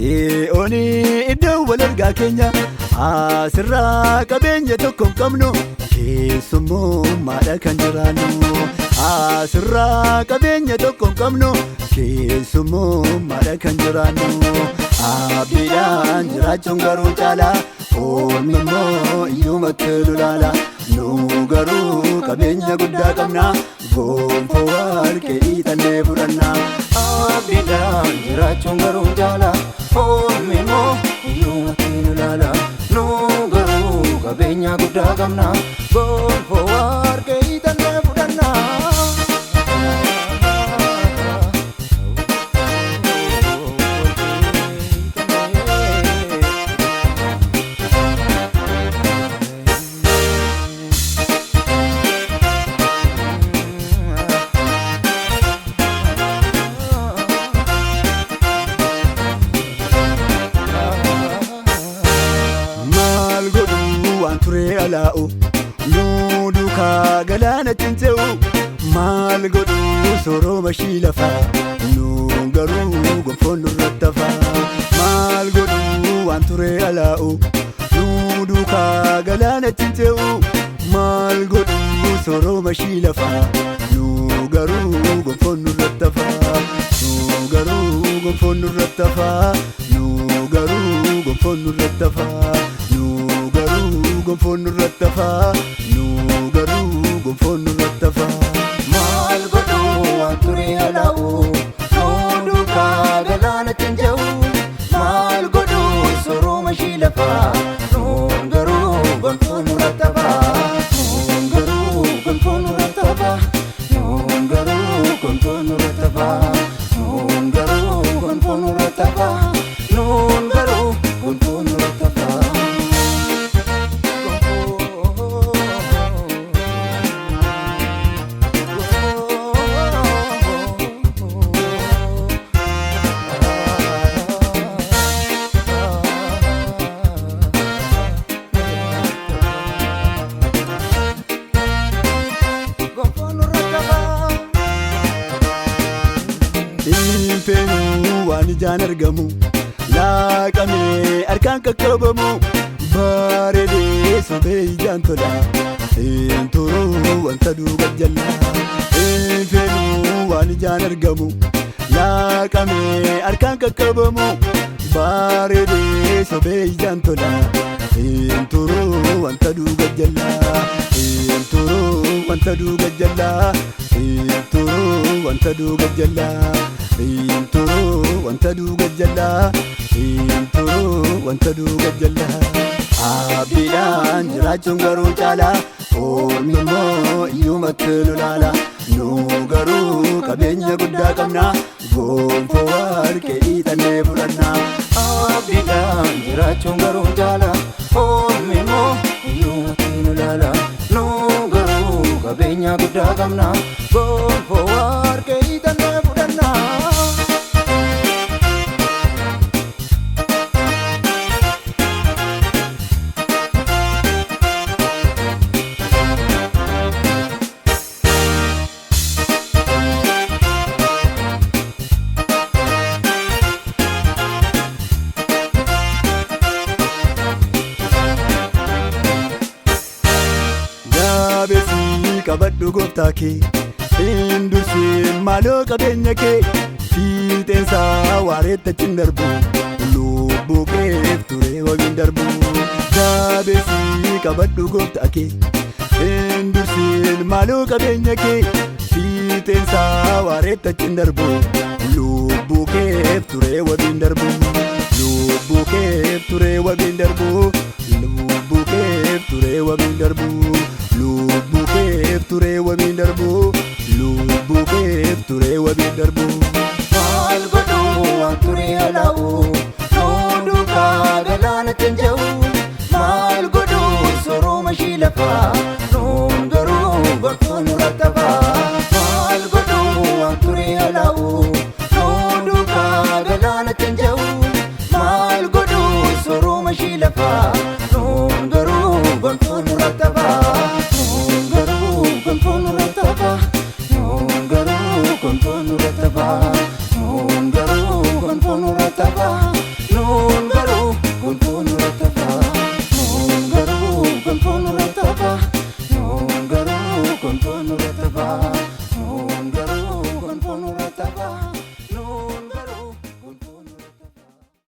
Si'ooni iddoo wal argaa keenya asirraa qabeenya tokko hin qabnu keessummaadha kan jiraannu. Asirraa qabeenya tokko hin qabnu keessummaadha kan jiraannu. Abdiidhaan jiraachuun garuu caalaa ormi immoo iyyumatti nu ilaala. Nu garuu qabeenya guddaa qabna gonfoo harkee hiixannee fudhanna. Abdiidhaan jiraachuun garuu caalaa ormi immoo iyyumatti nu ilaala. Nu garuu qabeenya guddaa qabna gonfoo harkee hiixannee fudhanna. Turee alaa'u nu duukaa galaana cimsee'u maal godhu sooroma shii lafaa nu garuu gonfoon nurratti hafaa. Maal godhu waan turee alaa'u nu duukaa galaana cimsee'u maal godhu sooroma shii lafaa nu garuu gonfoon nurratti hafaa. Nu garuu gonfoon nurratti hafaa. Nu garuu gonfoon nurratti hafaa. Gonfoon nurratti hafaa. Nu garuu gonfoon nurratti hafaa. Maal godhu waan turee alaa'u nu duukaa galaana cimsee'u maal godhu sooroma shii lafaa nu garuu gonfoon nurratti hafaa. Nu garuu gonfoon nurratti hafaa. Nu garuu gonfoon nurratti hafaa. Nu garuu gonfoon nurratti hafaa. Nu garuu gonfoon nurratti hafaa. Infeenuu waan ijaan argamu laaqamee harkaan qaqqabamu bareedee sobee ijaan tola hin turuu wanta duuba jalla. Infeenuu waan ijaan argamu laaqamee harkaan qaqqabamu bareedee sobee ijaan tola hin turuu wanta duuba jalla. Hin turuu wanta duuba jalla. Hin turuu wanta duuba jalla. Hin turuu wanta duuba jalla. Hin turuu wanta duuba jalla. Abdiidhaan jiraachuun garuu caalaa ormi immoo iyyumatti nu ilaala. Nu garuu qabeenya guddaa qabna gonfoo harkee hiixannee fudhanna. Abdiidhaan jiraachuun garuu caalaa ormi immoo iyyumatti nu ilaala. Nu garuu qabeenya guddaa qabna gonfoo harkee hiixannee fudhanna. Qabadhu gooftaa kee hin dursin maaloo qabeenya kee fiixeensaa waareettachi hin darbu lubbuu keef turee waliin darbu. Jabeessii qabadhu gooftaa kee hin dursin maaloo qabeenya kee fiixeensaa waareettachi hin darbu lubbuu keef turee waliin darbu. Lubbuu keef turee waliin darbu. Lubbuu keef turee waliin darbu. Lubbuu keef turee waliin darbu. Lubbuu keef turee waliin darbu.